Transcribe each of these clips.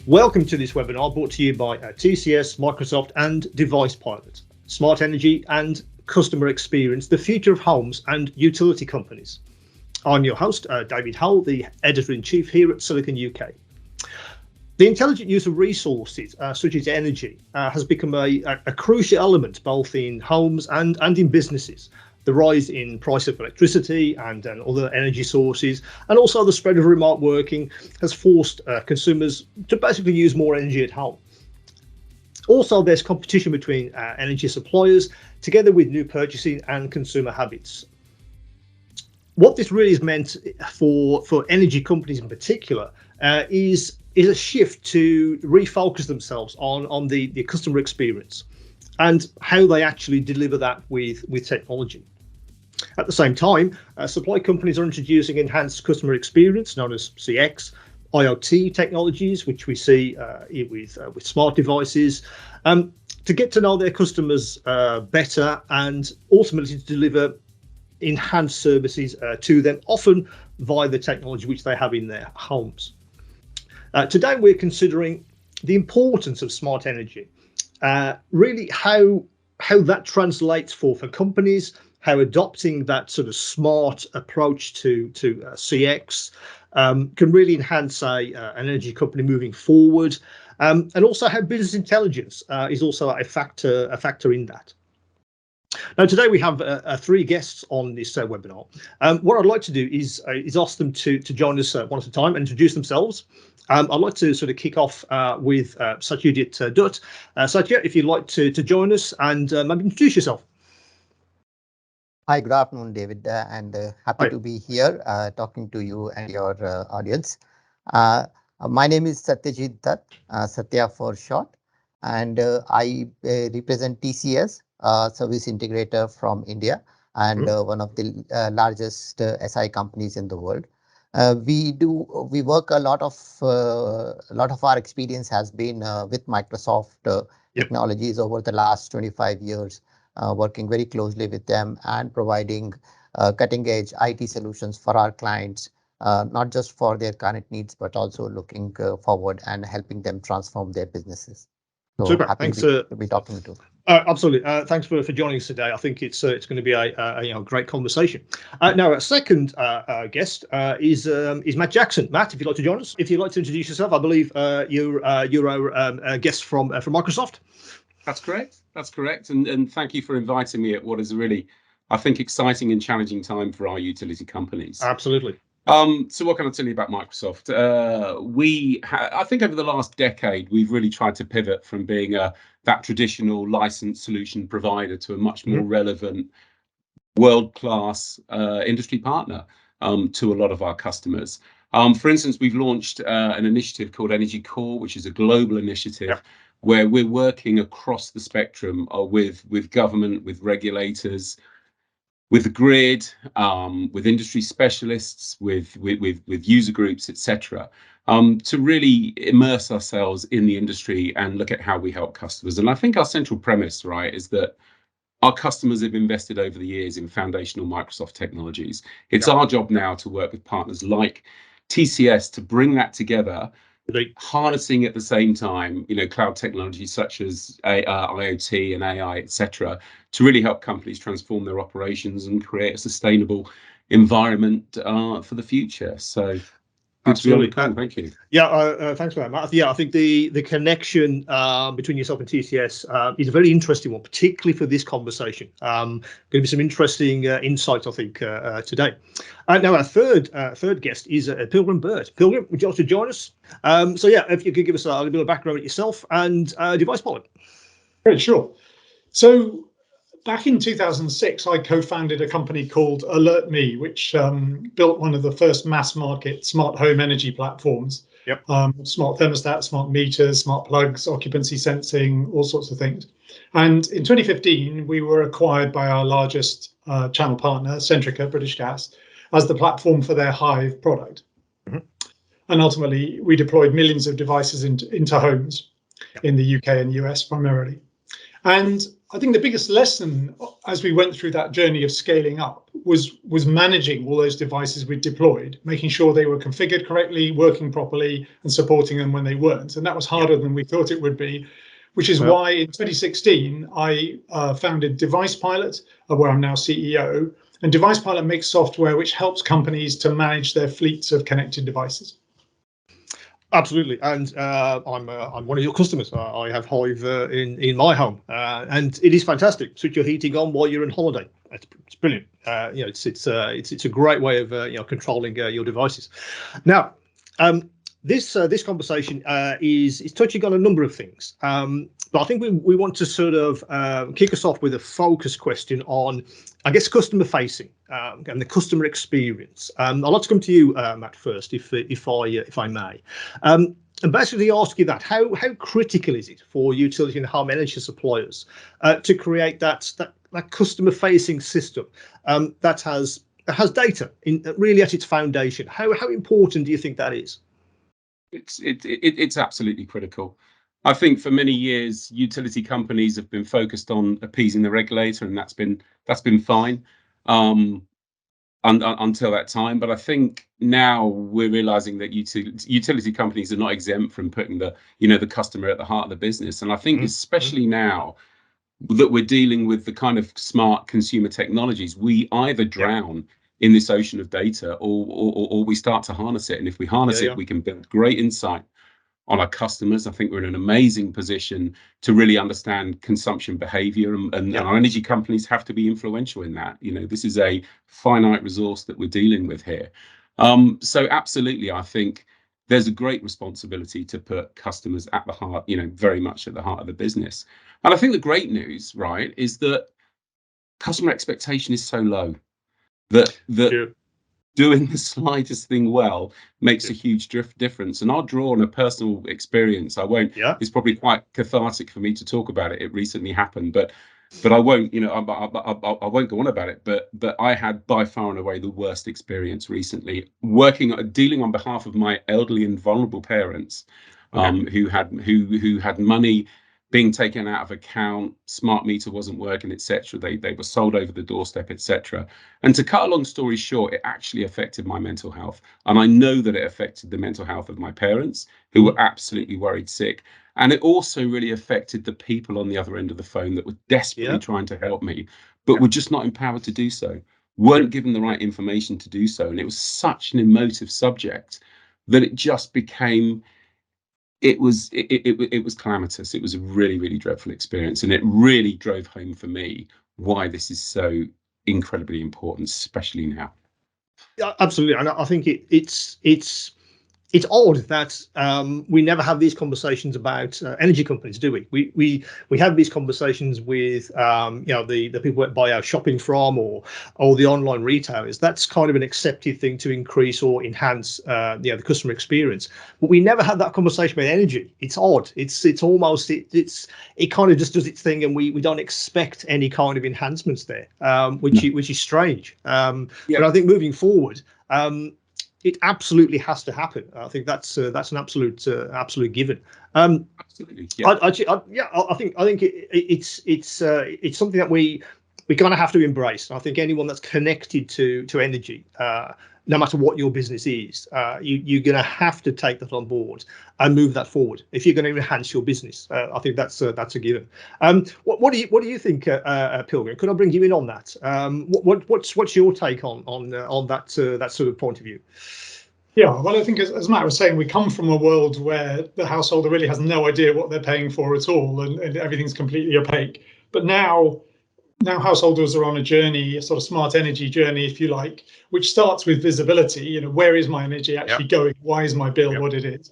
Welcome to this webinar brought to you by TCS, Microsoft and Device Pilot. Smart energy and customer experience, the future of homes and utility companies. I'm your host, David Hull, the Editor-in-Chief here at Silicon UK. The intelligent use of resources, such as energy, has become a crucial element both in homes and in businesses. The rise in price of electricity and other energy sources, and also the spread of remote working has forced consumers to basically use more energy at home. Also, there's competition between energy suppliers, together with new purchasing and consumer habits. What this really has meant for energy companies in particular is a shift to refocus themselves on the customer experience and how they actually deliver that with technology. At the same time, supply companies are introducing enhanced customer experience known as CX, IoT technologies, which we see with smart devices, to get to know their customers better and ultimately to deliver enhanced services to them, often via the technology which they have in their homes. Today, we're considering the importance of smart energy, really how that translates for companies, how adopting that sort of smart approach to CX can really enhance an energy company moving forward, and also how business intelligence is also a factor in that. Now, today we have three guests on this webinar. What I'd like to do is ask them to join us one at a time and introduce themselves. I'd like to sort of kick off with Satyajit Dutt. Satya, if you'd like to join us and maybe introduce yourself. Hi, good afternoon, David, and happy to be here talking to you and your audience. My name is Satyajit Dutt, Satya for short, and I represent TCS, service integrator from India, and one of the largest SI companies in the world. We work a lot of our experience has been with Microsoft technologies over the last 25 years. Working very closely with them and providing cutting-edge IT solutions for our clients, not just for their current needs, but also looking forward and helping them transform their businesses. So super. Happy Thanks to be talking to. Absolutely. Thanks for joining us today. I think it's going to be a great conversation. Now, our second guest is Matt Jackson. Matt, if you'd like to join us, if you'd like to introduce yourself, I believe you're our guest from Microsoft. That's correct. And thank you for inviting me at what is a really, I think, exciting and challenging time for our utility companies. Absolutely. So what can I tell you about Microsoft? I think over the last decade, we've really tried to pivot from being that traditional licensed solution provider to a much more relevant, world-class industry partner to a lot of our customers. For instance, we've launched an initiative called Energy Core, which is a global initiative where we're working across the spectrum with government, with regulators, with the grid, with industry specialists, with user groups, etc., to really immerse ourselves in the industry and look at how we help customers. And I think our central premise, right, is that our customers have invested over the years in foundational Microsoft technologies. It's our job now to work with partners like TCS to bring that together, harnessing at the same time, cloud technologies such as IoT and AI, etc., to really help companies transform their operations and create a sustainable environment for the future. So, absolutely, thank you. Yeah, thanks for that, Matt. Yeah, I think the connection between yourself and TCS is a very interesting one, particularly for this conversation. Going to be some interesting insights, I think, today. Now, our third guest is Pilgrim Bird. Pilgrim, would you like to join us? So yeah, if you could give us a little bit of background about yourself and Device Pilot. Great, sure. So back in 2006, I co-founded a company called AlertMe, which built one of the first mass market smart home energy platforms. Smart thermostats, smart meters, smart plugs, occupancy sensing, all sorts of things. And in 2015, we were acquired by our largest channel partner, Centrica, British Gas, as the platform for their Hive product. And ultimately, we deployed millions of devices into homes in the UK and US primarily. And I think the biggest lesson as we went through that journey of scaling up was managing all those devices we deployed, making sure they were configured correctly, working properly, and supporting them when they weren't. And that was harder than we thought it would be, which is why in 2016 I founded Device Pilot, where I'm now CEO. And Device Pilot makes software which helps companies to manage their fleets of connected devices. Absolutely, and I'm one of your customers. I have Hive in my home, and it is fantastic. Switch your heating on while you're on holiday. It's brilliant. It's a great way of controlling your devices. Now, this conversation is touching on a number of things, but I think we want to sort of kick us off with a focus question on, I guess, customer facing and the customer experience. I'd like to come to you, Matt, first, if I may, and basically ask you that how critical is it for utility and home energy suppliers to create that customer facing system that has data really at its foundation? How important do you think that is? It's absolutely critical. I think for many years, utility companies have been focused on appeasing the regulator, and that's been fine until that time. But I think now we're realizing that utility companies are not exempt from putting the customer at the heart of the business. And I think especially now that we're dealing with the kind of smart consumer technologies, we either drown in this ocean of data or we start to harness it. And if we harness it, we can build great insight on our customers. I think we're in an amazing position to really understand consumption behavior, and our energy companies have to be influential in that. This is a finite resource that we're dealing with here. So absolutely, I think there's a great responsibility to put customers at the heart, very much at the heart of the business. And I think the great news, right, is that customer expectation is so low that doing the slightest thing well makes a huge difference. And I'll draw on a personal experience. I won't. It's probably quite cathartic for me to talk about it. It recently happened, but I won't. I won't go on about it. But I had by far and away the worst experience recently, dealing on behalf of my elderly and vulnerable parents, who had money being taken out of account, smart meter wasn't working, etc. They were sold over the doorstep, etc. And to cut a long story short, it actually affected my mental health. And I know that it affected the mental health of my parents, who were absolutely worried sick. And it also really affected the people on the other end of the phone that were desperately trying to help me, but were just not empowered to do so, weren't given the right information to do so. And it was such an emotive subject that it just became... It was calamitous. It was a really, really dreadful experience, and it really drove home for me why this is so incredibly important, especially now. Yeah, absolutely, and I think it's odd that we never have these conversations about energy companies, do we? We have these conversations with the people that buy our shopping from or the online retailers. That's kind of an accepted thing to increase or enhance the customer experience. But we never had that conversation about energy. It's odd. It's almost it kind of just does its thing, and we don't expect any kind of enhancements there, which is strange. But I think moving forward, it absolutely has to happen. I think that's an absolute given. Absolutely. Yeah. I think it's something that we kind of have to embrace. I think anyone that's connected to energy, no matter what your business is, you're going to have to take that on board and move that forward if you're going to enhance your business. I think that's a given. What do you think, Pilgrim? Could I bring you in on that? What's your take on that sort of point of view? Yeah, well, I think as Matt was saying, we come from a world where the householder really has no idea what they're paying for at all, and everything's completely opaque. But now householders are on a journey, a sort of smart energy journey, if you like, which starts with visibility. Where is my energy actually going? Why is my bill what it is?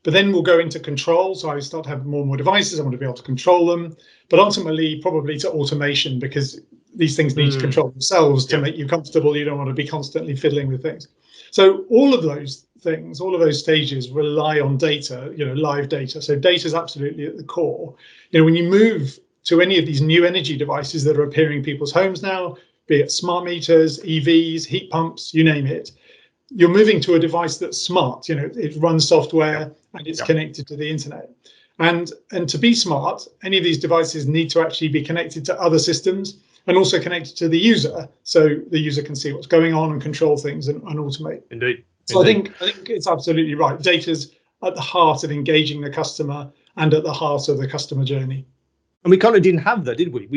But then we'll go into control. So I start to have more and more devices. I want to be able to control them. But ultimately, probably to automation, because these things need to control themselves to make you comfortable. You don't want to be constantly fiddling with things. So all of those things, all of those stages rely on data, live data. So data is absolutely at the core. When you move to any of these new energy devices that are appearing in people's homes now, be it smart meters, EVs, heat pumps, you name it, you're moving to a device that's smart. It runs software and it's connected to the internet. And to be smart, any of these devices need to actually be connected to other systems. and also connected to the user, so the user can see what's going on and control things and automate. Indeed. So I think it's absolutely right. Data's at the heart of engaging the customer and at the heart of the customer journey. And we kind of didn't have that, did we?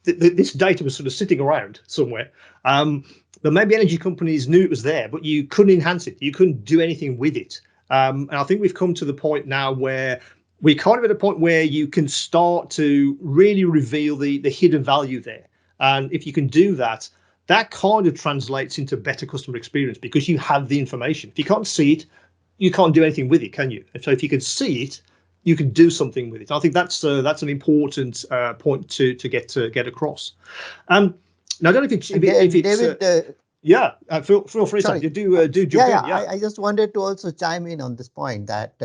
This data was sort of sitting around somewhere. But maybe energy companies knew it was there, but you couldn't enhance it. You couldn't do anything with it. And I think we've come to the point now where we're kind of at a point where you can start to really reveal the hidden value there. And if you can do that, that kind of translates into better customer experience because you have the information. If you can't see it, you can't do anything with it, can you? And so if you can see it, you can do something with it. I think that's an important point to get across. Now, I don't know if it's David, yeah, feel free. Sorry. To do jump in. Yeah. I just wanted to also chime in on this point that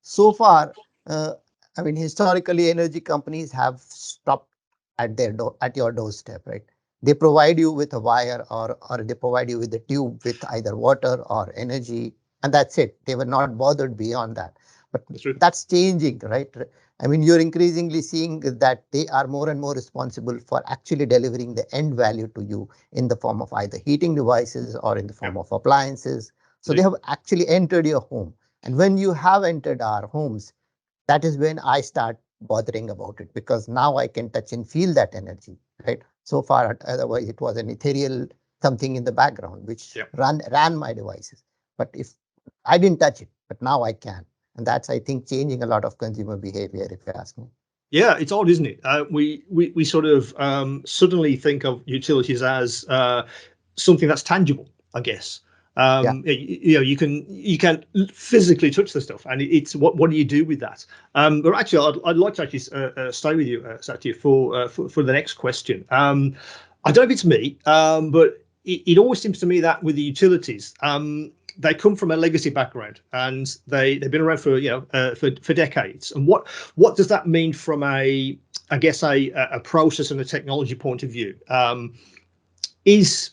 so far, I mean, historically, energy companies have stopped at your doorstep, right? They provide you with a wire or they provide you with a tube with either water or energy, and that's it. They were not bothered beyond that. But that's changing, right? I mean, you're increasingly seeing that they are more and more responsible for actually delivering the end value to you in the form of either heating devices or in the form of appliances. So they have actually entered your home. And when you have entered our homes, that is when I start bothering about it, because now I can touch and feel that energy, right? So far, otherwise it was an ethereal something in the background, which ran my devices. But if I didn't touch it, but now I can. And that's, I think, changing a lot of consumer behavior, if you ask me. Yeah, it's odd, isn't it? We sort of suddenly think of utilities as something that's tangible, I guess. You can physically touch the stuff, and it's what do you do with that? But actually, I'd like to actually stay with you, Satya, for the next question. I don't know if it's me, but it always seems to me that with the utilities, they come from a legacy background, and they've been around for for decades. And what does that mean from a process and a technology point of view? Is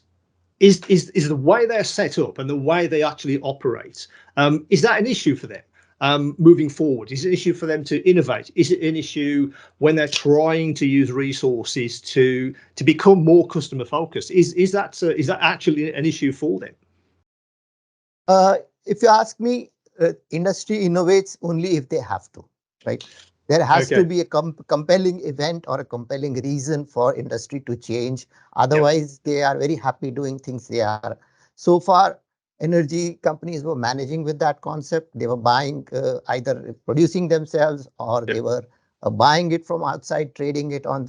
the way they're set up and the way they actually operate, is that an issue for them moving forward? Is it an issue for them to innovate? Is it an issue when they're trying to use resources to become more customer focused? Is that actually an issue for them? If you ask me, industry innovates only if they have to, right? There has to be a compelling event or a compelling reason for industry to change. Otherwise, they are very happy doing things they are. So far, energy companies were managing with that concept. They were buying, either producing themselves, or they were buying it from outside, trading it on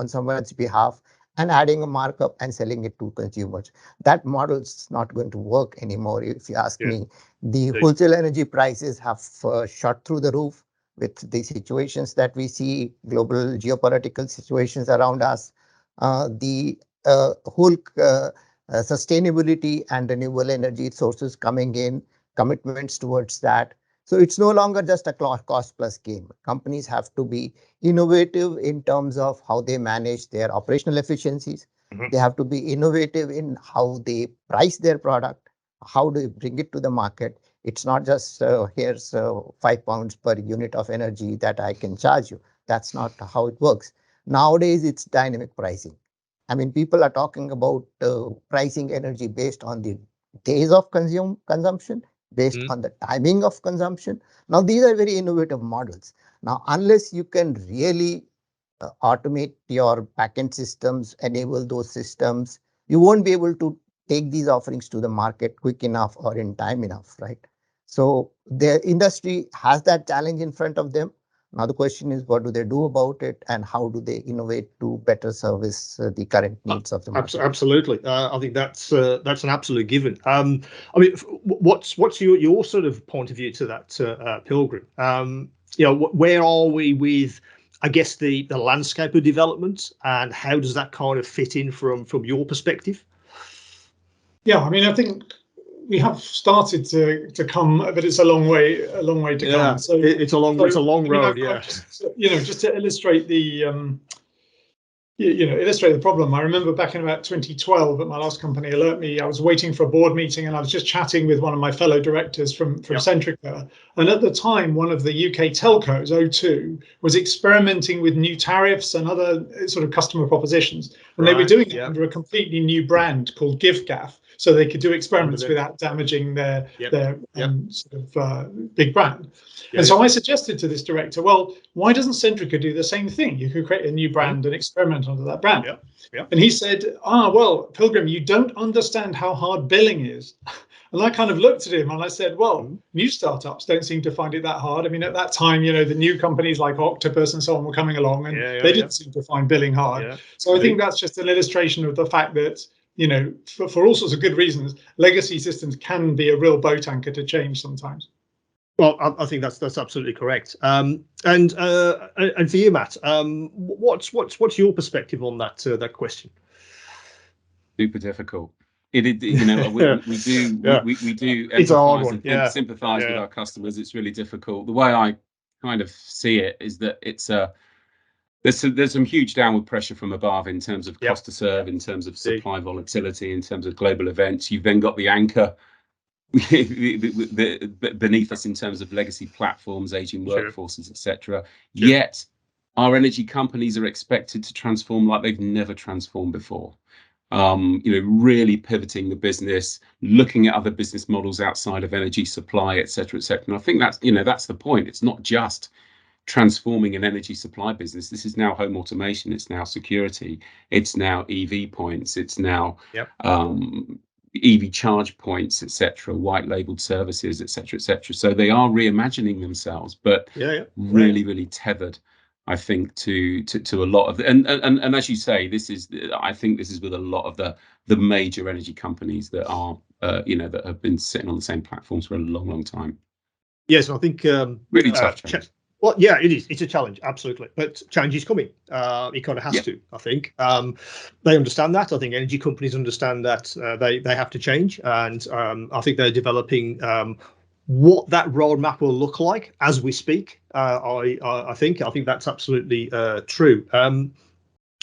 someone's behalf, and adding a markup and selling it to consumers. That model is not going to work anymore, if you ask me. The wholesale energy prices have shot through the roof with the situations that we see, global geopolitical situations around us. The whole sustainability and renewable energy sources coming in, commitments towards that. So it's no longer just a cost plus game. Companies have to be innovative in terms of how they manage their operational efficiencies. They have to be innovative in how they price their product, how do you bring it to the market. It's not just here's £5 per unit of energy that I can charge you. That's not how it works. Nowadays, it's dynamic pricing. I mean, people are talking about pricing energy based on the days of consumption, based on the timing of consumption. Now, these are very innovative models. Now, unless you can really automate your backend systems, enable those systems, you won't be able to take these offerings to the market quick enough or in time enough, right? So the industry has that challenge in front of them. Now the question is, what do they do about it, and how do they innovate to better service the current needs of the market? Absolutely, I think that's an absolute given. I mean, what's your sort of point of view to that, Pilgrim? Where are we with, I guess, the landscape of development, and how does that kind of fit in from your perspective? Yeah, I mean, I think we have started to come, but it's a long way to come. So it's a long road. Just to illustrate the illustrate the problem. I remember back in about 2012 at my last company, AlertMe, I was waiting for a board meeting and I was just chatting with one of my fellow directors from Centrica. And at the time, one of the UK telcos, O2, was experimenting with new tariffs and other sort of customer propositions. And they were doing it under a completely new brand called giffgaff. So they could do experiments without damaging their sort of big brand. And so I suggested to this director, well, why doesn't Centrica do the same thing? You could create a new brand and experiment under that brand. And he said, well, Pilgrim, you don't understand how hard billing is. And I kind of looked at him and I said, well, new startups don't seem to find it that hard. I mean, at that time, the new companies like Octopus and so on were coming along and they didn't seem to find billing hard. So I think that's just an illustration of the fact that, for all sorts of good reasons, legacy systems can be a real boat anchor to change sometimes. Well, I think that's absolutely correct. And for you, Matt, what's your perspective on that question? Super difficult. We do It's a hard one. Sympathise with our customers. It's really difficult. The way I kind of see it is that it's there's some huge downward pressure from above in terms of cost to serve, in terms of supply volatility, in terms of global events. You've then got the anchor beneath us in terms of legacy platforms, aging workforces, etc. Yet our energy companies are expected to transform like they've never transformed before. Really pivoting the business, looking at other business models outside of energy supply, etc., etc. And I think that's the point. It's not just transforming an energy supply business. This is now home automation. It's now security. It's now EV points. It's now EV charge points, etc., white labeled services, etc., etc. So they are reimagining themselves, but really tethered, I think, to a lot of and as you say, I think this is with a lot of the major energy companies that are that have been sitting on the same platforms for a long time. Yes, I think really tough challenge. Well, yeah, it is. It's a challenge, absolutely. But change is coming. It kind of has to, I think. They understand that. I think energy companies understand that they have to change. And I think they're developing what that roadmap will look like as we speak. I think that's absolutely true. I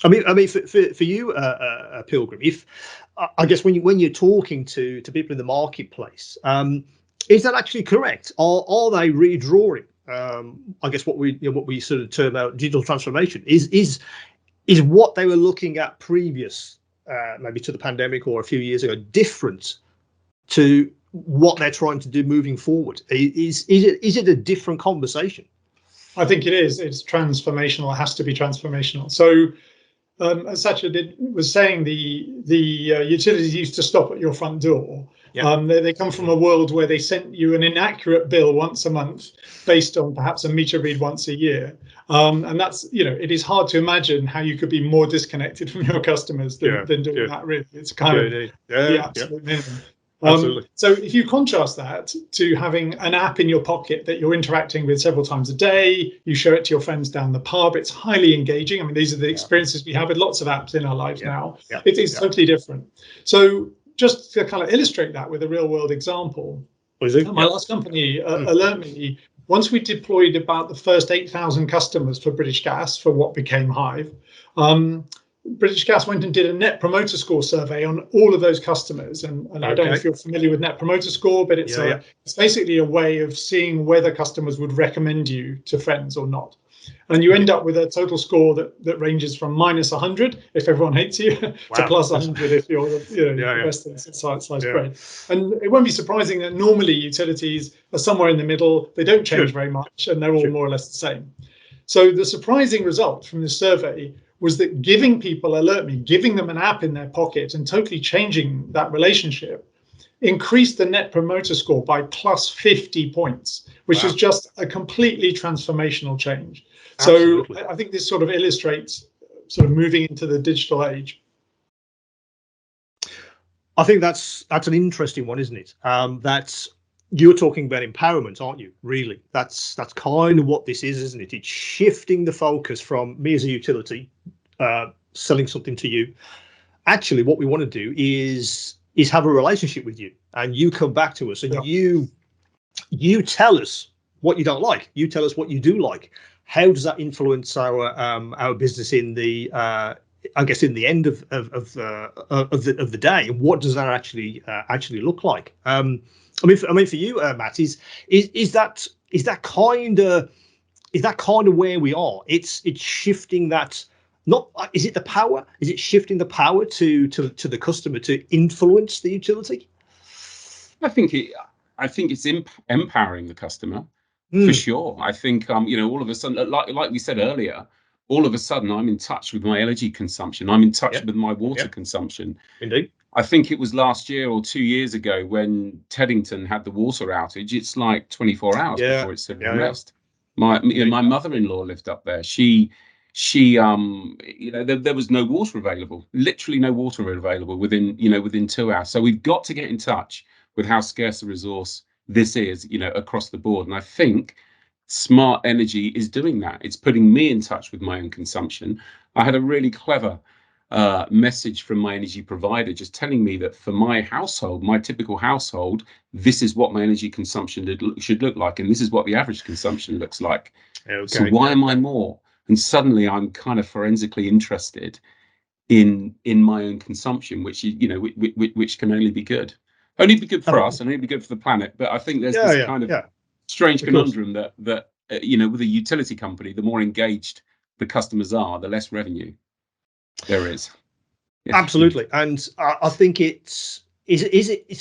mean, for you, Pilgrim, if I guess when you're talking to people in the marketplace, is that actually correct? Are they redrawing? I guess what we sort of term out digital transformation is what they were looking at previous, maybe to the pandemic or a few years ago, different to what they're trying to do moving forward? Is it a different conversation? I think it is. It's transformational. It has to be transformational. So, as Satya was saying, the utilities used to stop at your front door. They come from a world where they sent you an inaccurate bill once a month based on perhaps a meter read once a year. And that's, it is hard to imagine how you could be more disconnected from your customers than doing that, really. It's kind of the absolute minimum. Absolutely. So if you contrast that to having an app in your pocket that you're interacting with several times a day, you show it to your friends down the pub, it's highly engaging. I mean, these are the experiences we have with lots of apps in our lives now. It is totally different. So just to kind of illustrate that with a real world example, my last company, AlertMe, once we deployed about the first 8,000 customers for British Gas for what became Hive, British Gas went and did a Net Promoter Score survey on all of those customers. And I don't know if you're familiar with Net Promoter Score, but it's basically a way of seeing whether customers would recommend you to friends or not. And you end up with a total score that ranges from -100 if everyone hates you to +100 if you're the best in sliced bread. And it won't be surprising that normally utilities are somewhere in the middle. They don't change very much, and they're all more or less the same. So the surprising result from this survey was that giving people AlertMe, giving them an app in their pocket and totally changing that relationship increased the Net Promoter Score by +50 points, which is just a completely transformational change. Absolutely. So I think this sort of illustrates sort of moving into the digital age. I think that's an interesting one, isn't it? That's you're talking about empowerment, aren't you? Really, that's kind of what this is, isn't it? It's shifting the focus from me as a utility, selling something to you. Actually, what we want to do is have a relationship with you, and you come back to us, and you tell us what you don't like. You tell us what you do like. How does that influence our business in the I guess, in the end of the day, and what does that actually look like? I mean, for you, Matt, is that kind of where we are? It's shifting that. Not is it the power? Is it shifting the power to the customer to influence the utility? I think it's empowering the customer for sure. I think all of a sudden, like we said earlier, all of a sudden I'm in touch with my energy consumption. I'm in touch with my water consumption. Indeed. I think it was last year or 2 years ago when Teddington had the water outage. It's like 24 hours before it's civil unrest. My mother-in-law lived up there. She there was no water available, literally no water available within 2 hours. So we've got to get in touch with how scarce a resource this is, across the board. And I think smart energy is doing that. It's putting me in touch with my own consumption. I had a really clever message from my energy provider just telling me that for my household, my typical household, this is what my energy consumption should look like, and this is what the average consumption looks like. Okay. So why am I more? And suddenly I'm kind of forensically interested in my own consumption, which which can only be good. Only be good for us, and only be good for the planet. But I think there's this kind of strange conundrum that with a utility company, the more engaged the customers are, the less revenue there is. Absolutely, and I think it's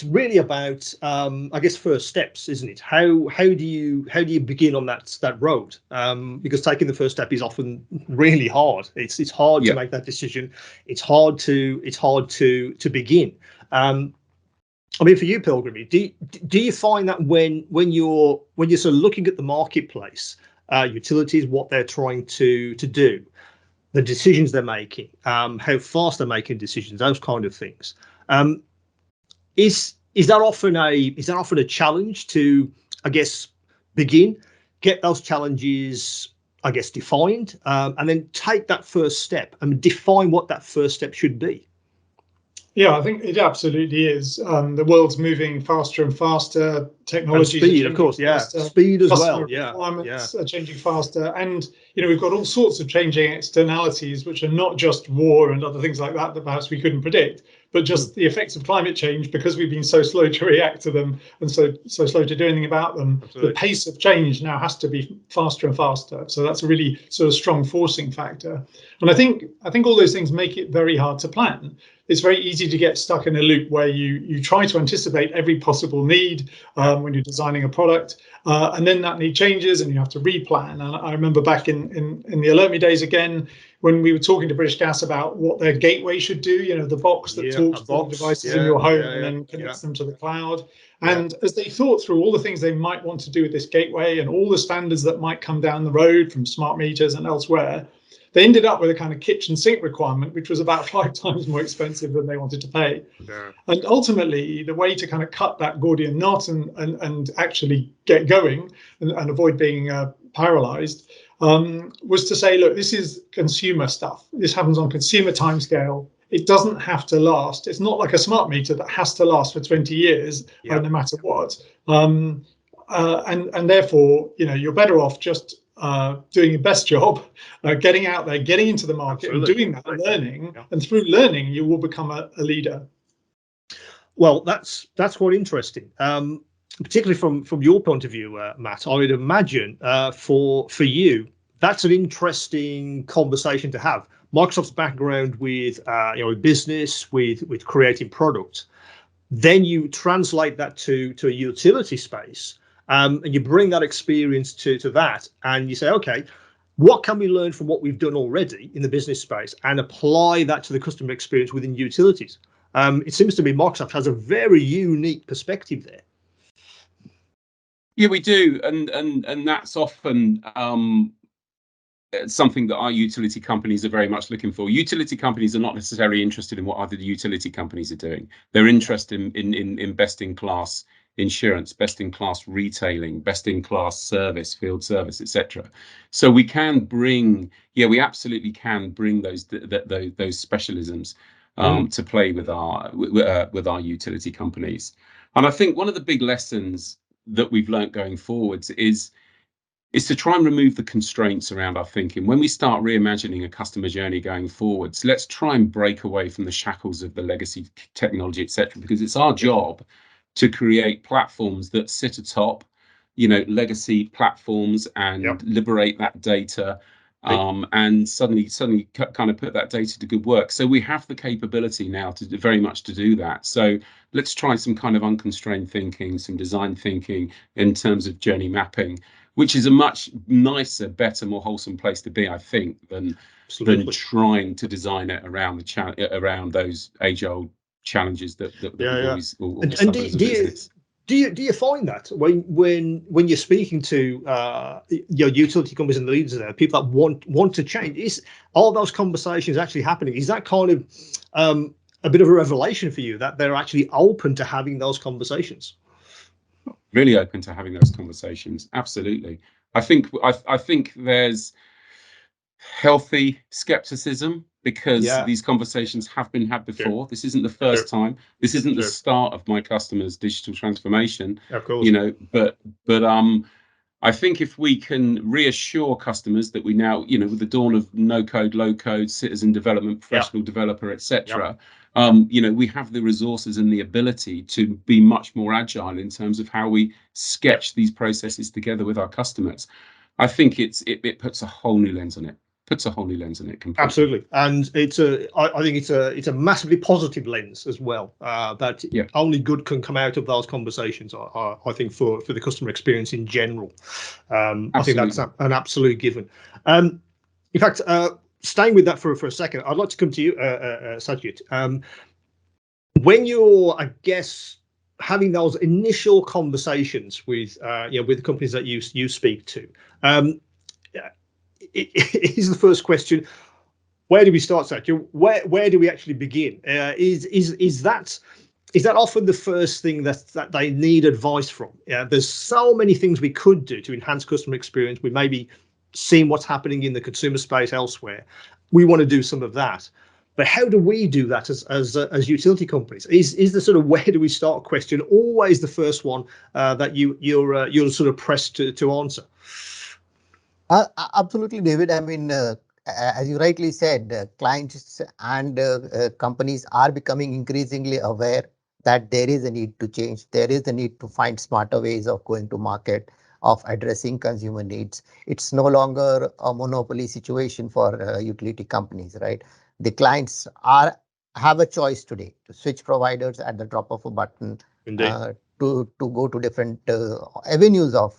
really about I guess first steps, isn't it? How do you begin on that road? Because taking the first step is often really hard. It's hard to make that decision. It's hard to begin. I mean, for you, Pilgrim, do you find that when you're sort of looking at the marketplace, utilities, what they're trying to do, the decisions they're making, how fast they're making decisions, those kind of things, is that often a challenge to, I guess, get those challenges, I guess, defined, and then take that first step and define what that first step should be? Yeah, I think it absolutely is. The world's moving faster and faster. Technology, speed, of course, speed as well. Requirements are changing faster, and we've got all sorts of changing externalities, which are not just war and other things like that perhaps we couldn't predict, but just the effects of climate change, because we've been so slow to react to them and so slow to do anything about them. Absolutely. The pace of change now has to be faster and faster. So that's a really sort of strong forcing factor. And I think all those things make it very hard to plan. It's very easy to get stuck in a loop where you try to anticipate every possible need when you're designing a product, and then that need changes and you have to replan. And I remember back in the Alert Me days again, when we were talking to British Gas about what their gateway should do, the box that talks to the devices in your home and then connects them to the cloud. And as they thought through all the things they might want to do with this gateway and all the standards that might come down the road from smart meters and elsewhere, they ended up with a kind of kitchen sink requirement, which was about 5 times more expensive than they wanted to pay. Yeah. And ultimately, the way to kind of cut that Gordian knot and actually get going and avoid being paralyzed was to say, look, this is consumer stuff. This happens on consumer timescale. It doesn't have to last. It's not like a smart meter that has to last for 20 years, no matter what. And therefore, you're better off just doing your best job, getting out there, getting into the market, and doing that, learning, and through learning, you will become a leader. Well, that's quite interesting, particularly from your point of view, Matt. I would imagine for you, that's an interesting conversation to have. Microsoft's background with business, with creating products, then you translate that to a utility space. And you bring that experience to that, and you say, okay, what can we learn from what we've done already in the business space and apply that to the customer experience within utilities? It seems to me Microsoft has a very unique perspective there. Yeah, we do, and that's often something that our utility companies are very much looking for. Utility companies are not necessarily interested in what other utility companies are doing. They're interested in best-in-class insurance, best-in-class retailing, best-in-class service, field service, etc. So we can bring, we absolutely can bring those specialisms to play with our utility companies. And I think one of the big lessons that we've learned going forwards is is to try and remove the constraints around our thinking. When we start reimagining a customer journey going forwards, let's try and break away from the shackles of the legacy technology, etc., because it's our job to create platforms that sit atop, legacy platforms and liberate that data, and suddenly kind of put that data to good work. So we have the capability now to very much to do that. So let's try some kind of unconstrained thinking, some design thinking in terms of journey mapping, which is a much nicer, better, more wholesome place to be, I think, than trying to design it around around those age-old challenges that we've always suffered as a business. Do you find that when you're speaking to your utility companies and the leaders there, people that want to change, is all those conversations actually happening? Is that kind of a bit of a revelation for you that they're actually open to having those conversations? Really open to having those conversations. Absolutely. I think there's healthy skepticism because these conversations have been had before. This isn't the first time. This isn't the start of my customers' digital transformation. Of course. But I think if we can reassure customers that we now, with the dawn of no code, low code, citizen development, professional developer, etc., we have the resources and the ability to be much more agile in terms of how we sketch these processes together with our customers. I think it puts a whole new lens on it. Completely. Absolutely, and I think it's a massively positive lens as well. That only good can come out of those conversations. I think for the customer experience in general. I think that's an absolute given. In fact, staying with that for a second, I'd like to come to you, Sajid. When you're, I guess, having those initial conversations with with the companies that you speak to. Is the first question, where do we start, Sajid? Where do we actually begin? Is that often the first thing that they need advice from? There's so many things we could do to enhance customer experience. We may be seeing what's happening in the consumer space elsewhere. We want to do some of that. But how do we do that as utility companies? Is the sort of where do we start question always the first one that you're sort of pressed to answer? Absolutely, David. I mean, as you rightly said, clients and companies are becoming increasingly aware that there is a need to change. There is a need to find smarter ways of going to market, of addressing consumer needs. It's no longer a monopoly situation for utility companies, right? The clients have a choice today to switch providers at the drop of a button. Indeed. To go to different avenues of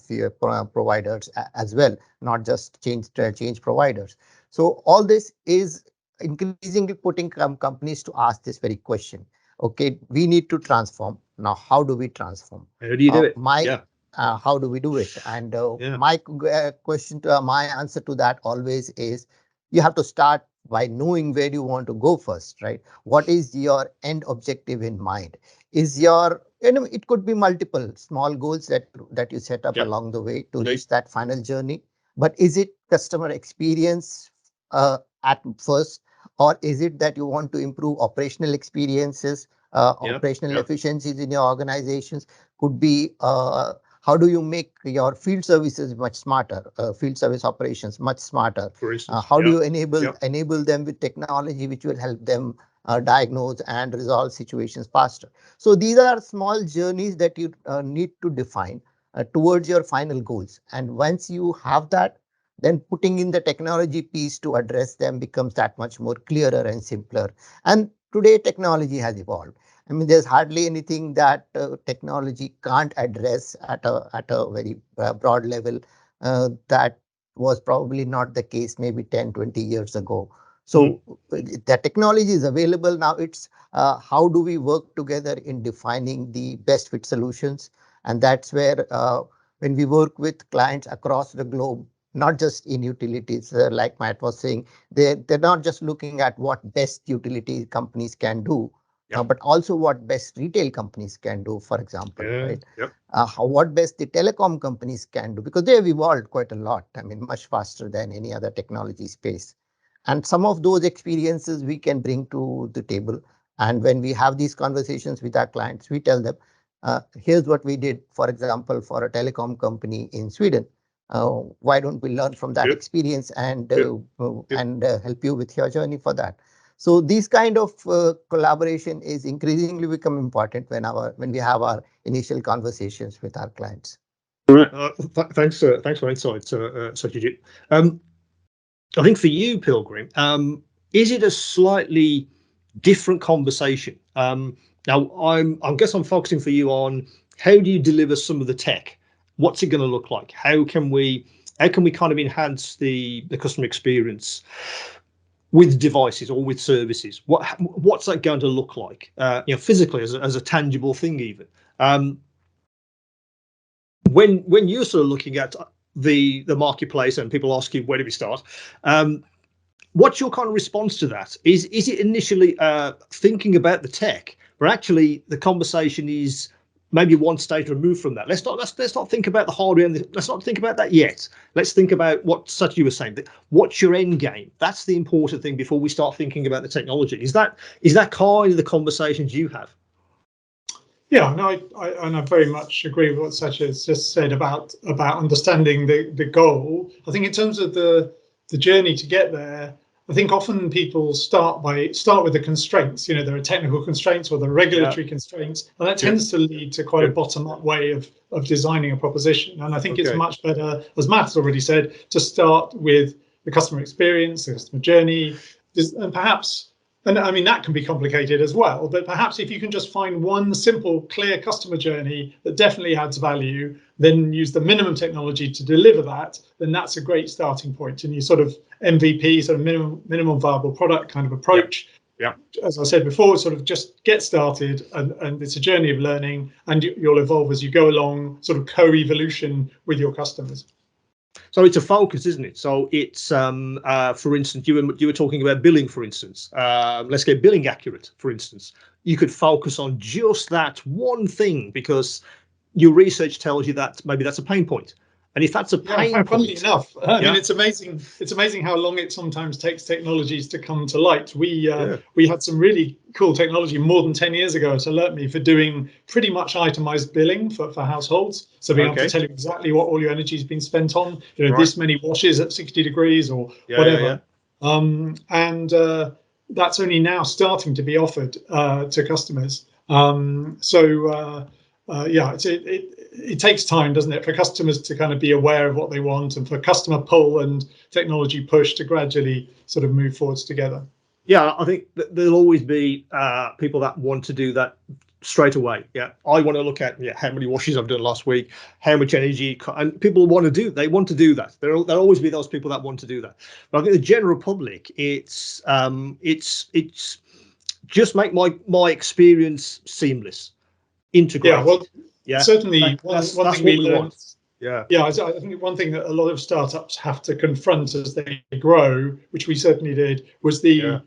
your providers as well, not just change providers. So all this is increasingly putting companies to ask this very question. Okay, we need to transform. Now, how do we transform? How do you do it? How do we do it? And my answer to that always is, you have to start by knowing where you want to go first, right? What is your end objective in mind? Is your, it could be multiple small goals that you set up along the way to reach that final journey. But is it customer experience at first, or is it that you want to improve operational experiences, operational efficiencies in your organizations? Could be how do you make your field services much smarter, field service operations much smarter? For instance, how do you enable them with technology which will help them diagnose and resolve situations faster? So these are small journeys that you need to define towards your final goals. And once you have that, then putting in the technology piece to address them becomes that much more clearer and simpler. And today technology has evolved. I mean, there's hardly anything that technology can't address at a very broad level. That was probably not the case maybe 10, 20 years ago. So the technology is available now. It's how do we work together in defining the best fit solutions? And that's where when we work with clients across the globe, not just in utilities, like Matt was saying, they're not just looking at what best utility companies can do, but also what best retail companies can do, for example, right? What best the telecom companies can do, because they have evolved quite a lot. I mean, much faster than any other technology space. And some of those experiences we can bring to the table. And when we have these conversations with our clients, we tell them, here's what we did, for example, for a telecom company in Sweden. why don't we learn from that Yep. experience and Yep. help you with your journey for that? So these kind of collaboration is increasingly become important when we have our initial conversations with our clients. Thanks for insights, Satyajit. I think for you, Pilgrim, is it a slightly different conversation? Now, I guess I'm focusing for you on how do you deliver some of the tech? What's it going to look like? How can we kind of enhance the customer experience with devices or with services? What's that going to look like? Physically as a tangible thing, even. When you're sort of looking at the marketplace and people ask you where do we start, what's your kind of response to that? Is it initially thinking about the tech, but actually the conversation is maybe one stage removed from that? Let's not think about the hardware. Let's not think about that yet. Let's think about what such you were saying. What's your end game? That's the important thing before we start thinking about the technology. Is that kind of the conversations you have? Yeah, no, I very much agree with what Satya has just said about understanding the goal. I think in terms of the journey to get there, I think often people start with the constraints. There are technical constraints or the regulatory constraints, and that tends to lead to quite a bottom-up way of designing a proposition. And I think it's much better, as Matt's already said, to start with the customer experience, the customer journey, and perhaps. And I mean, that can be complicated as well, but perhaps if you can just find one simple, clear customer journey that definitely adds value, then use the minimum technology to deliver that, then that's a great starting point. And you sort of MVP, sort of minimum viable product kind of approach. Yeah. As I said before, sort of just get started, and it's a journey of learning, and you'll evolve as you go along, sort of co-evolution with your customers. So it's a focus, isn't it? So it's, for instance, you were talking about billing, for instance. Let's get billing accurate, for instance. You could focus on just that one thing because your research tells you that maybe that's a pain point. And if that's a pain point, funnily enough, I mean, it's amazing. It's amazing how long it sometimes takes technologies to come to light. We had some really cool technology more than 10 years ago at AlertMe for doing pretty much itemized billing for households. So being able to tell you exactly what all your energy has been spent on. This many washes at 60 degrees or whatever. And that's only now starting to be offered to customers. It takes time, doesn't it, for customers to kind of be aware of what they want and for customer pull and technology push to gradually sort of move forwards together. Yeah, I think there'll always be people that want to do that straight away. Yeah, I want to look at how many washes I've done last week, how much energy, and people want to do that. There'll always be those people that want to do that. But I think the general public, it's just make my experience seamless, integrated. Certainly one thing we learned. I think one thing that a lot of startups have to confront as they grow, which we certainly did, was the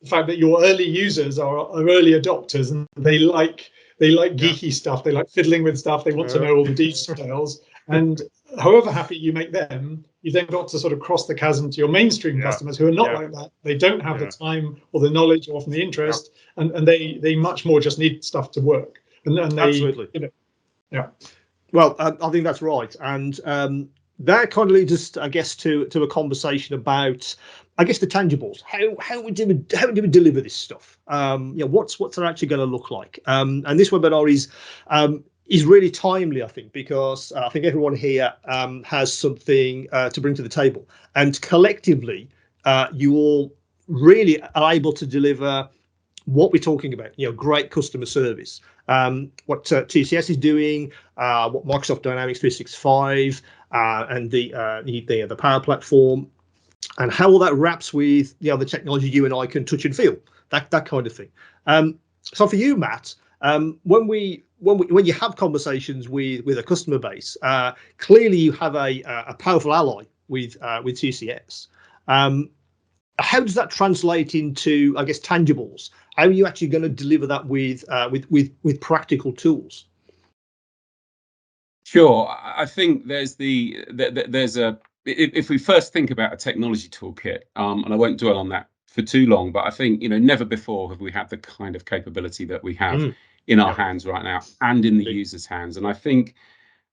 fact that your early users are early adopters, and they like geeky stuff. They like fiddling with stuff. They want to know all the details. And however happy you make them, you then got to sort of cross the chasm to your mainstream customers who are not like that. They don't have the time or the knowledge or often the interest, and they much more just need stuff to work. And they, absolutely. Well, I think that's right, and that kind of leads us, I guess, to a conversation about, I guess, the tangibles. How do we deliver this stuff? What's it actually going to look like? And this webinar is really timely, I think, because I think everyone here has something to bring to the table, and collectively, you all really are able to deliver what we're talking about, great customer service, what TCS is doing, what Microsoft Dynamics 365 and the Power Platform, and how all that wraps with the technology you and I can touch and feel, that kind of thing. So for you, Matt, when you have conversations with a customer base, clearly you have a powerful ally with TCS. How does that translate into, I guess, tangibles? How are you actually going to deliver that with practical tools? Sure, I think there's if we first think about a technology toolkit, and I won't dwell on that for too long, but I think never before have we had the kind of capability that we have in our hands right now and in the user's hands. And I think,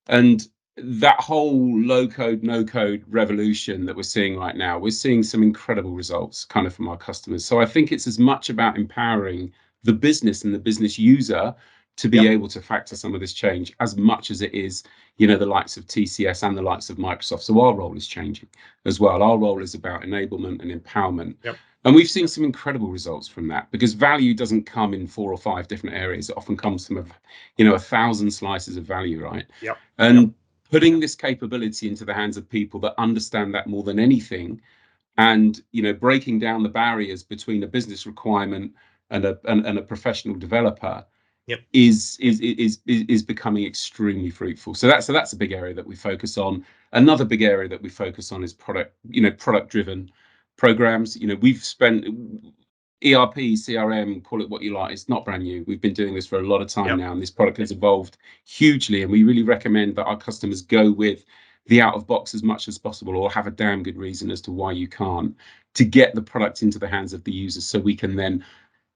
and that whole low code, no code revolution that we're seeing right now, we're seeing some incredible results kind of from our customers. So I think it's as much about empowering the business and the business user to be able to factor some of this change as much as it is, you know, the likes of TCS and the likes of Microsoft. So our role is changing as well. Our role is about enablement and empowerment. And we've seen some incredible results from that, because value doesn't come in 4 or 5 different areas. It often comes from, you know, 1,000 slices of value, right? And putting this capability into the hands of people that understand that more than anything, and, you know, breaking down the barriers between a business requirement and a professional developer is becoming extremely fruitful. So that's a big area that we focus on. Another big area that we focus on is product driven programs. You know, we've spent ERP, CRM, call it what you like, it's not brand new. We've been doing this for a lot of time now, and this product has evolved hugely, and we really recommend that our customers go with the out of box as much as possible, or have a damn good reason as to why you can't, to get the product into the hands of the users, so we can then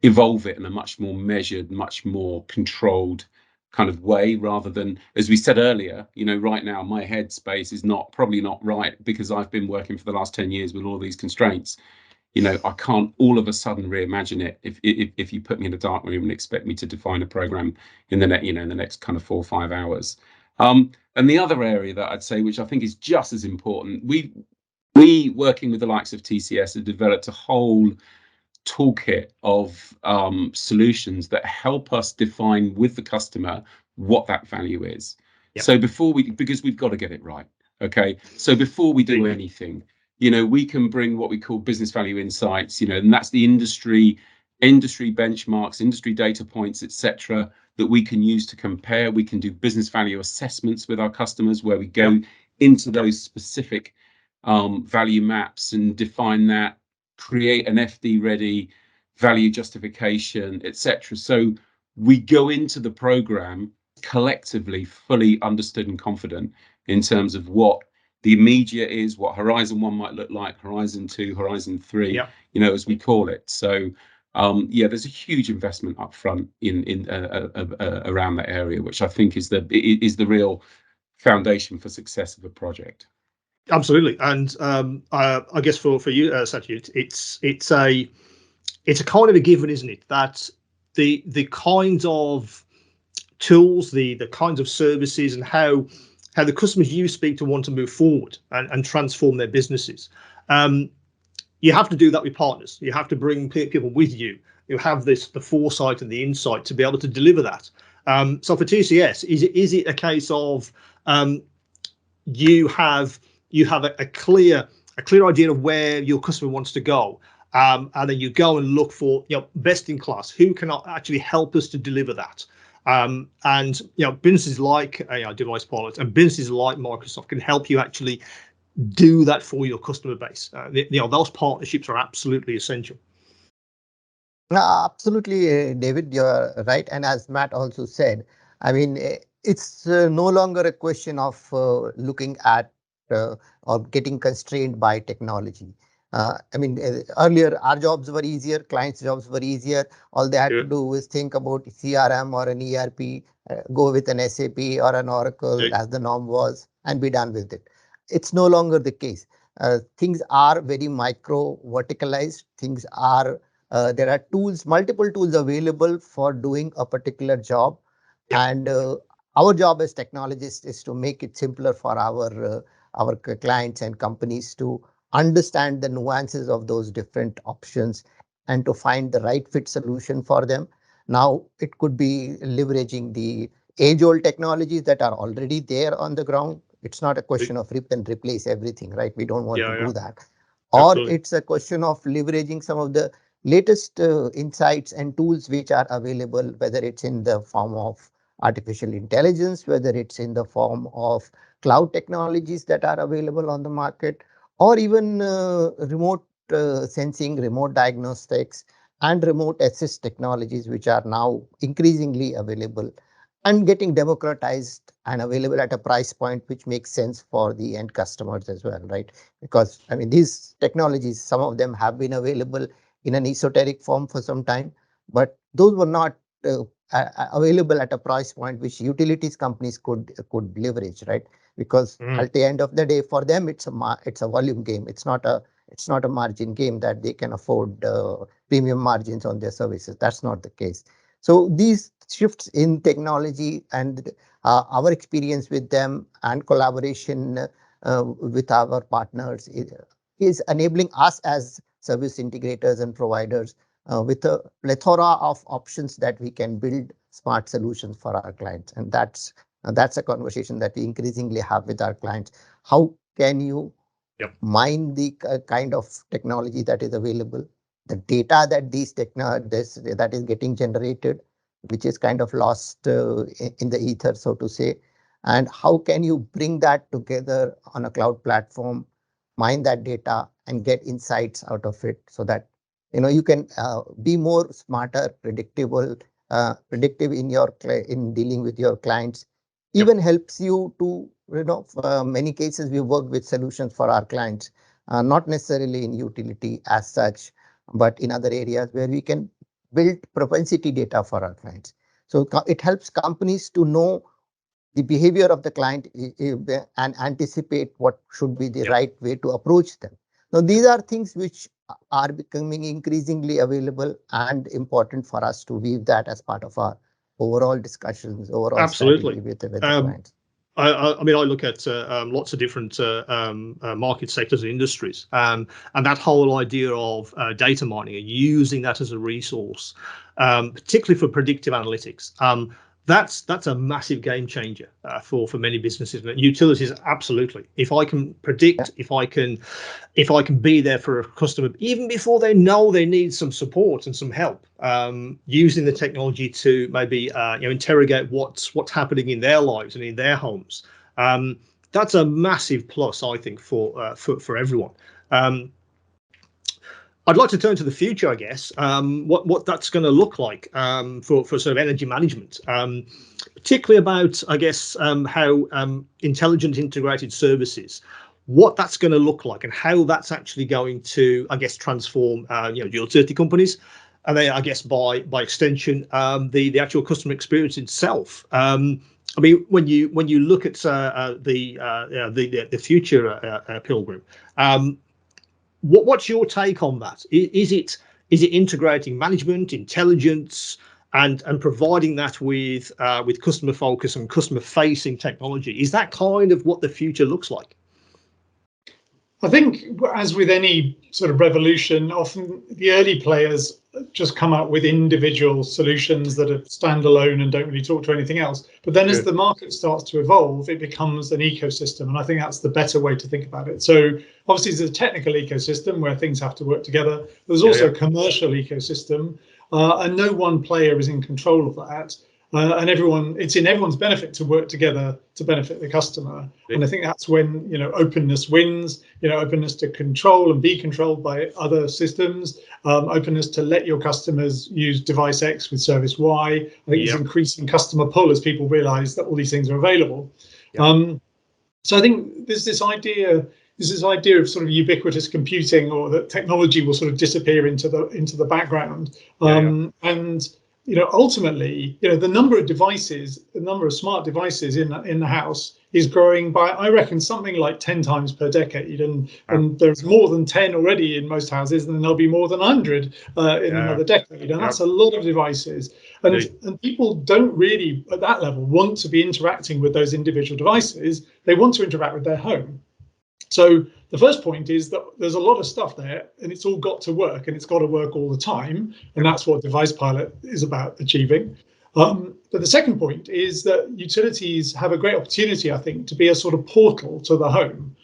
evolve it in a much more measured, much more controlled kind of way, rather than, as we said earlier, you know, right now my headspace is probably not right, because I've been working for the last 10 years with all these constraints. You know, I can't all of a sudden reimagine it if you put me in a dark room and expect me to define a program in the next kind of 4 or 5 hours. And the other area that I'd say, which I think is just as important, we working with the likes of TCS have developed a whole toolkit of solutions that help us define with the customer what that value is. So because we've got to get it right. Okay. So before we do anything, you know, we can bring what we call business value insights, you know, and that's the industry benchmarks, industry data points, etc., that we can use to compare. We can do business value assessments with our customers, where we go into those specific value maps and define that, create an FD ready value justification, etc. So we go into the program collectively fully understood and confident in terms of what the immediate is, what Horizon 1 might look like, Horizon 2, Horizon 3, you know, as we call it. So there's a huge investment up front in around that area, which I think is the real foundation for success of a project. Absolutely. And I guess for you, Satyajit, it's a kind of a given, isn't it, that the kinds of tools, the kinds of services, and how the customers you speak to want to move forward and transform their businesses. You have to do that with partners. You have to bring people with you who have the foresight and the insight to be able to deliver that. So for TCS, is it a case of you have a clear idea of where your customer wants to go, and then you go and look for, you know, best in class, who can actually help us to deliver that? And, you know, businesses like Device Pilot and businesses like Microsoft can help you actually do that for your customer base. You know, those partnerships are absolutely essential. Absolutely, David, you're right. And as Matt also said, I mean, it's no longer a question of looking at or getting constrained by technology. I mean, earlier our jobs were easier, clients' jobs were easier. All they had to do was think about CRM or an ERP, go with an SAP or an Oracle as the norm was, and be done with it. It's no longer the case. Things are very micro verticalized. Things are there are tools, multiple tools available for doing a particular job, and our job as technologists is to make it simpler for our clients and companies to understand the nuances of those different options and to find the right fit solution for them. Now, it could be leveraging the age-old technologies that are already there on the ground. It's not a question of rip and replace everything, right? We don't want to do that. Or it's a question of leveraging some of the latest insights and tools which are available, whether it's in the form of artificial intelligence, whether it's in the form of cloud technologies that are available on the market, or even remote sensing, remote diagnostics, and remote assist technologies, which are now increasingly available and getting democratized and available at a price point which makes sense for the end customers as well, right? Because, I mean, these technologies, some of them have been available in an esoteric form for some time, but those were not available at a price point which utilities companies could leverage, right? Because at the end of the day, for them, it's a volume game. It's not a margin game that they can afford premium margins on their services. That's not the case. So these shifts in technology and our experience with them and collaboration with our partners is enabling us as service integrators and providers with a plethora of options that we can build smart solutions for our clients. And that's a conversation that we increasingly have with our clients. How can you mine the kind of technology that is available, the data that that is getting generated, which is kind of lost in the ether, so to say, and how can you bring that together on a cloud platform, mine that data and get insights out of it so that you can be more smarter, predictive in dealing with your clients. Even helps you to, many cases we work with solutions for our clients, not necessarily in utility as such, but in other areas where we can build propensity data for our clients. So it helps companies to know the behavior of the client and anticipate what should be the right way to approach them. Now, these are things which are becoming increasingly available and important for us to weave that as part of our overall discussions, overall strategy with the clients. I mean, I look at lots of different market sectors and industries, and that whole idea of data mining and using that as a resource, particularly for predictive analytics. That's a massive game changer for many businesses. Utilities, absolutely. If I can predict, if I can be there for a customer even before they know they need some support and some help, using the technology to maybe interrogate what's happening in their lives and in their homes. That's a massive plus, I think, for everyone. I'd like to turn to the future, I guess, what that's going to look like for sort of energy management, particularly about, I guess, how intelligent integrated services, what that's going to look like and how that's actually going to, I guess, transform utility companies. And then, I guess, by extension, the actual customer experience itself. I mean, when you look at the future, Pilgrim, what's your take on that? Is it integrating management, intelligence, and providing that with customer focus and customer facing technology? Is that kind of what the future looks like? I think, as with any sort of revolution, often the early players just come up with individual solutions that are standalone and don't really talk to anything else. But then as the market starts to evolve, it becomes an ecosystem. And I think that's the better way to think about it. So obviously there's a technical ecosystem where things have to work together. There's also a commercial ecosystem, and no one player is in control of that. And it's in everyone's benefit to work together to benefit the customer. And I think that's when, openness wins, openness to control and be controlled by other systems, openness to let your customers use device X with service Y. I think it's increasing customer pull as people realize that all these things are available. So I think there's this idea of sort of ubiquitous computing, or that technology will sort of disappear into the background. And ultimately, the number of smart devices in the house is growing by, I reckon, something like 10 times per decade. And there's more than 10 already in most houses, and then there'll be more than 100 in another decade. And that's a lot of devices. And people don't really, at that level, want to be interacting with those individual devices. They want to interact with their home. So the first point is that there's a lot of stuff there, and it's all got to work, and it's got to work all the time. And that's what Device Pilot is about achieving. But the second point is that utilities have a great opportunity, I think, to be a sort of portal to the home,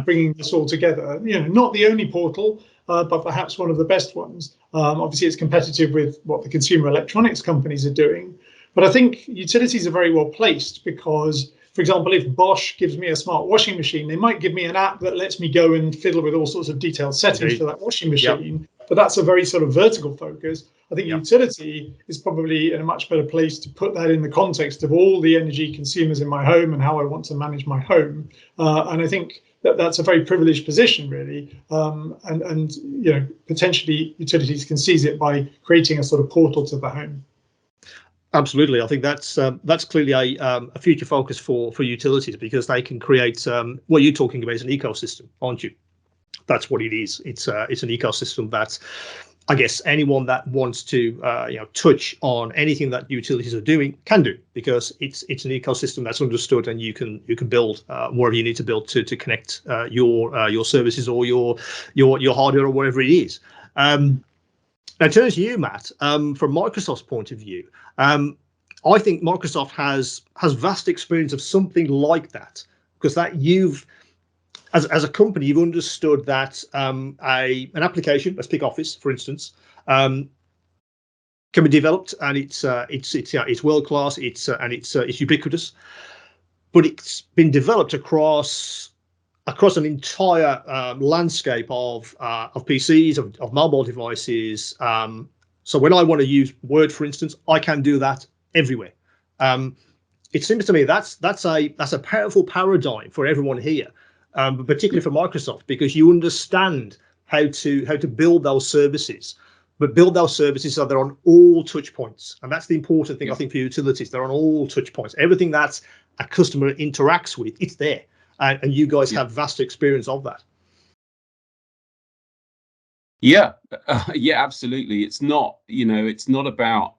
bringing this all together. Not the only portal, but perhaps one of the best ones. Obviously, it's competitive with what the consumer electronics companies are doing. But I think utilities are very well placed because, for example, if Bosch gives me a smart washing machine, they might give me an app that lets me go and fiddle with all sorts of detailed settings for that washing machine. But that's a very sort of vertical focus. I think utility is probably in a much better place to put that in the context of all the energy consumers in my home and how I want to manage my home. And I think that's a very privileged position, really. And potentially utilities can seize it by creating a sort of portal to the home. Absolutely, I think that's clearly a future focus for utilities, because they can create what you're talking about is an ecosystem, aren't you? That's what it is. It's an ecosystem that I guess anyone that wants to touch on anything that utilities are doing can do, because it's an ecosystem that's understood, and you can build whatever you need to build to connect your services or your hardware or whatever it is. Now, in terms of you, Matt, from Microsoft's point of view, I think Microsoft has vast experience of something like that, because that you've as a company, you've understood that an application, let's pick Office for instance, can be developed, and it's world class, it's ubiquitous, but it's been developed across an entire landscape of PCs, of mobile devices. So when I want to use Word, for instance, I can do that everywhere. It seems to me that's a powerful paradigm for everyone here, but particularly for Microsoft, because you understand how to build those services, but build those services so they're on all touch points, and that's the important thing. I think for utilities, they're on all touch points. Everything that a customer interacts with, it's there. And you guys have vast experience of that. Yeah, absolutely. It's not about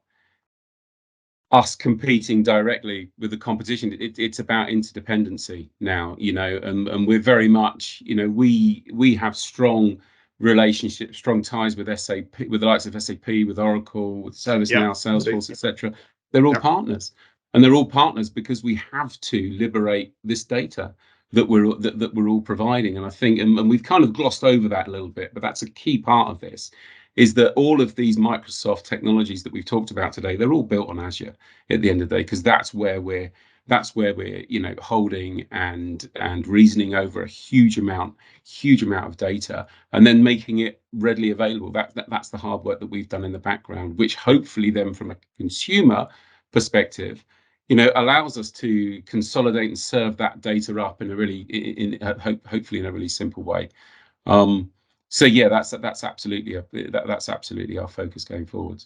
us competing directly with the competition. It's about interdependency now, and we're very much, we have strong relationships, strong ties with SAP, with the likes of SAP, with Oracle, with ServiceNow, Salesforce, etc. They're all partners, and they're all partners because we have to liberate this data that we're all providing. And I think, and we've kind of glossed over that a little bit, but that's a key part of this, is that all of these Microsoft technologies that we've talked about today, they're all built on Azure at the end of the day, because that's where we're holding and reasoning over a huge amount of data, and then making it readily available. That's the hard work that we've done in the background, which hopefully then from a consumer perspective, allows us to consolidate and serve that data up in a really, hopefully in a really simple way. So yeah, that's absolutely our focus going forward.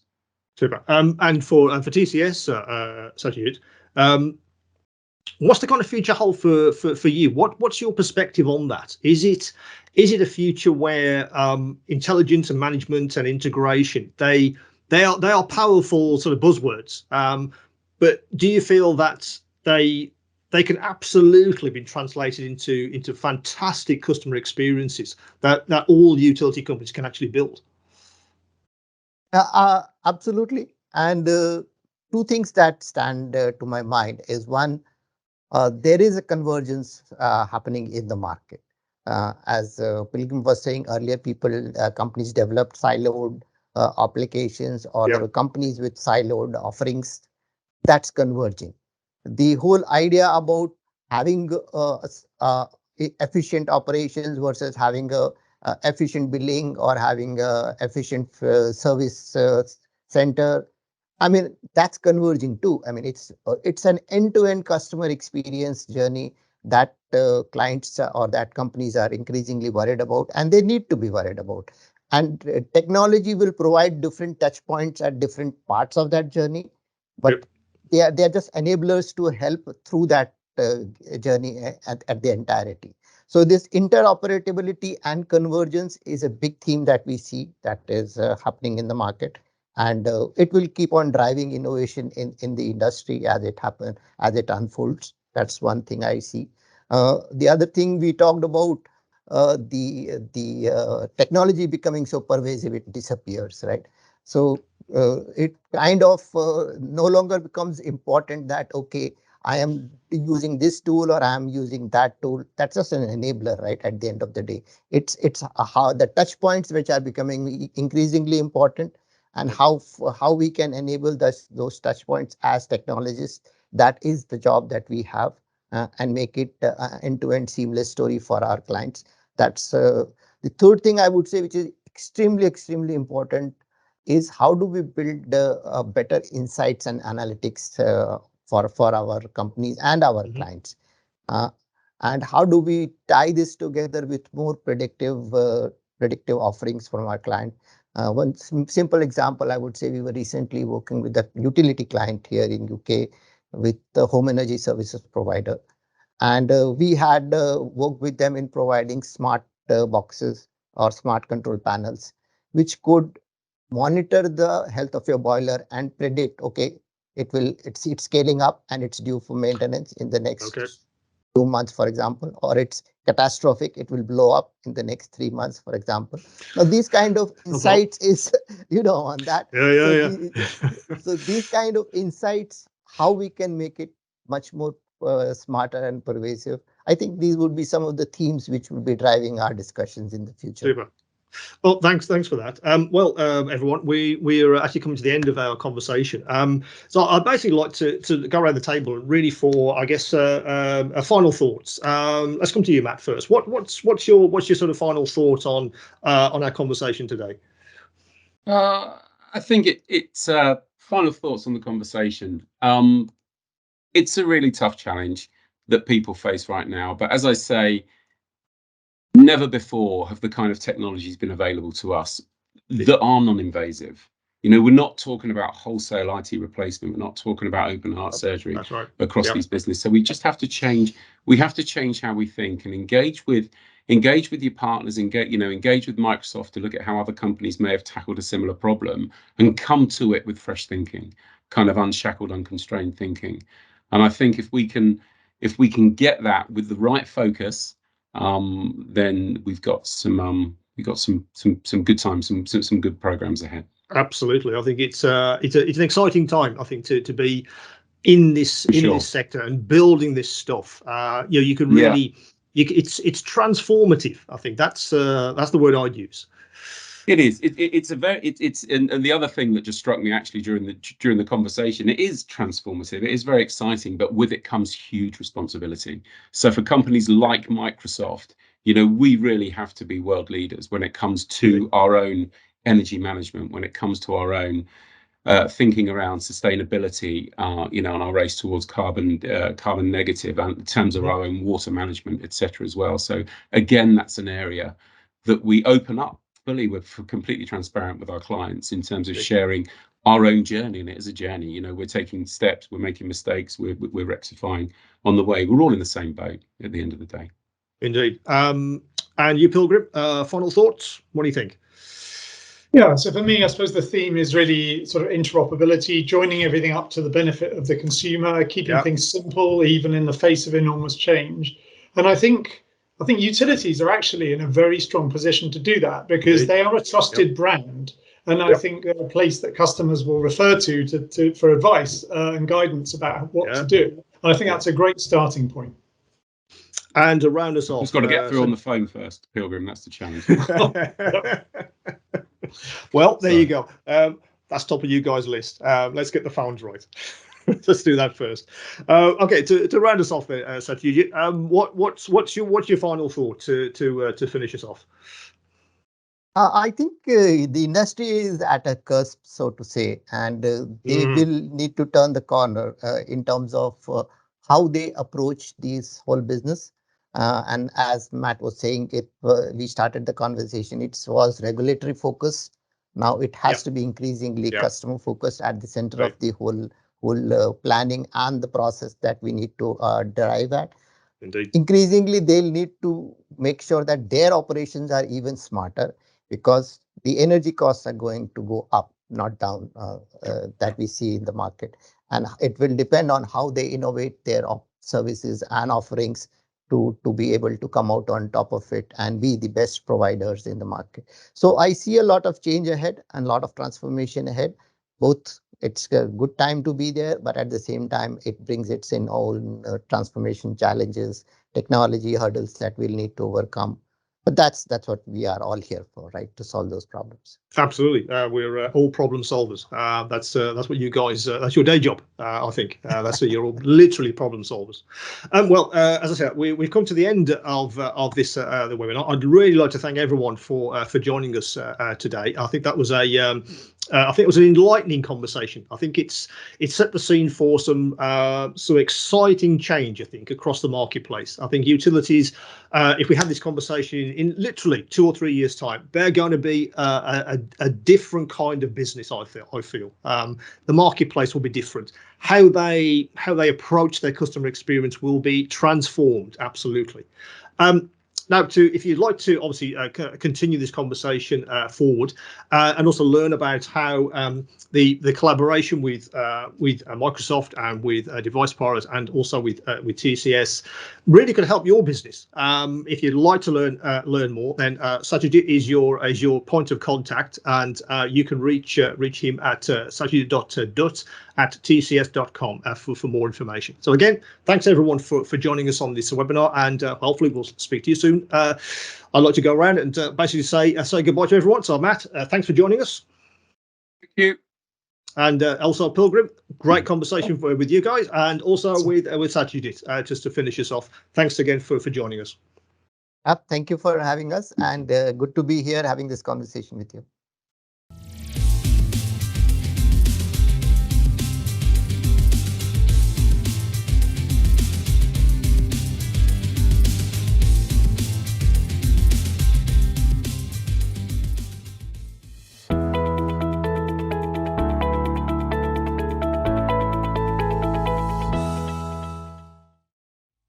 Super. And for TCS, Sajid, what's the kind of future hold for you? What's your perspective on that? Is it a future where intelligence and management and integration, they are powerful sort of buzzwords, but do you feel that they can absolutely be translated into fantastic customer experiences that all utility companies can actually build? Absolutely. And two things that stand to my mind is, one, there is a convergence happening in the market. As Pilgrim was saying earlier, companies developed siloed applications, or there were companies with siloed offerings. That's converging. The whole idea about having efficient operations versus having a efficient billing, or having a efficient service center, I mean, that's converging too. I mean, it's an end-to-end customer experience journey that clients or that companies are increasingly worried about, and they need to be worried about. And technology will provide different touch points at different parts of that journey, but they are just enablers to help through that journey at the entirety. So this interoperability and convergence is a big theme that we see that is happening in the market, and it will keep on driving innovation in the industry as it unfolds. That's one thing I see. The other thing we talked about, the technology becoming so pervasive it disappears, right? So it kind of no longer becomes important that, okay, I am using this tool or I am using that tool. That's just an enabler, right? At the end of the day, it's how the touch points which are becoming increasingly important, and how we can enable those touch points as technologists. That is the job that we have, and make it end-to-end seamless story for our clients. That's the third thing I would say, which is extremely important, is how do we build better insights and analytics for our companies and our clients, and how do we tie this together with more predictive offerings from our client. One simple example, I would say we were recently working with a utility client here in UK with the home energy services provider. And we had worked with them in providing smart boxes or smart control panels, which could monitor the health of your boiler and predict, okay, it's scaling up and it's due for maintenance in the next 2 months, for example, or it's catastrophic, it will blow up in the next 3 months, for example. Now, these kind of insights is, on that. So these kind of insights, how we can make it much more smarter and pervasive. I think these would be some of the themes which will be driving our discussions in the future. Super. Well, thanks for that. Everyone, we are actually coming to the end of our conversation. So I'd basically like to go around the table really for, I guess, a final thoughts. Let's come to you, Matt, first. What's your sort of final thought on our conversation today? I think it's final thoughts on the conversation. It's a really tough challenge that people face right now, but as I say, never before have the kind of technologies been available to us that are non-invasive. We're not talking about wholesale IT replacement. We're not talking about open heart surgery across these businesses. So we just have to change. We have to change how we think and engage with your partners, engage with Microsoft to look at how other companies may have tackled a similar problem and come to it with fresh thinking, kind of unshackled, unconstrained thinking. And I think if we can get that with the right focus, then we've got some good times, some good programs ahead. Absolutely, I think it's an exciting time. I think to be in this this sector and building this stuff. You can really, it's transformative. I think that's the word I'd use. It is. And the other thing that just struck me actually during the conversation, it is transformative. It is very exciting, but with it comes huge responsibility. So for companies like Microsoft, we really have to be world leaders when it comes to our own energy management, when it comes to our own thinking around sustainability, on our race towards carbon negative, and in terms of our own water management, etc. as well. So again, that's an area that we open up fully. We're completely transparent with our clients in terms of sharing our own journey, and it is a journey. We're taking steps, we're making mistakes, we're rectifying on the way. We're all in the same boat at the end of the day. Indeed. And you, Pilgrim, final thoughts? What do you think? Yeah, so for me, I suppose the theme is really sort of interoperability, joining everything up to the benefit of the consumer, keeping things simple, even in the face of enormous change. And I think utilities are actually in a very strong position to do that because they are a trusted brand. And I think they're a place that customers will refer to for advice and guidance about what to do. And I think that's a great starting point. And to round us off, just got to get through on the phone first, Pilgrim. That's the challenge. Well, there you go. That's top of you guys' list. Let's get the phones right. Let's do that first. Okay, to round us off, Satyajit, what's your final thought to finish us off? I think the industry is at a cusp, so to say, and they will need to turn the corner in terms of how they approach this whole business. And as Matt was saying, we started the conversation, it was regulatory focus. Now it has to be increasingly customer focused at the center of the whole planning and the process that we need to derive at. Indeed. Increasingly, they'll need to make sure that their operations are even smarter because the energy costs are going to go up, not down, that we see in the market. And it will depend on how they innovate their services and offerings to be able to come out on top of it and be the best providers in the market. So I see a lot of change ahead and a lot of transformation ahead. Both, it's a good time to be there, but at the same time, it brings its own transformation challenges, technology hurdles that we'll need to overcome. But that's what we are all here for, right? To solve those problems. Absolutely, we're all problem solvers. That's what you guys. That's your day job, I think. You're all literally problem solvers. As I said, we've come to the end of this the webinar. I'd really like to thank everyone for joining us today. I think that was a I think it was an enlightening conversation. I think it set the scene for some exciting change, I think, across the marketplace. I think utilities, if we had this conversation in literally 2 or 3 years' time, they're going to be a different kind of business. I feel the marketplace will be different. How they approach their customer experience will be transformed. Absolutely. Now, if you'd like to obviously continue this conversation forward and also learn about how the collaboration with Microsoft and with Device Pirate and also with TCS really could help your business. If you'd like to learn more, then Sajid is your point of contact, and you can reach him at sajid.dutt@tcs.com for more information. So again, thanks everyone for joining us on this webinar, and hopefully we'll speak to you soon. I'd like to go around and basically say goodbye to everyone. So Matt, thanks for joining us. Thank you. And also Pilgrim, great conversation with you guys, and also with Sajid, just to finish us off. Thanks again for joining us. Thank you for having us, and good to be here having this conversation with you.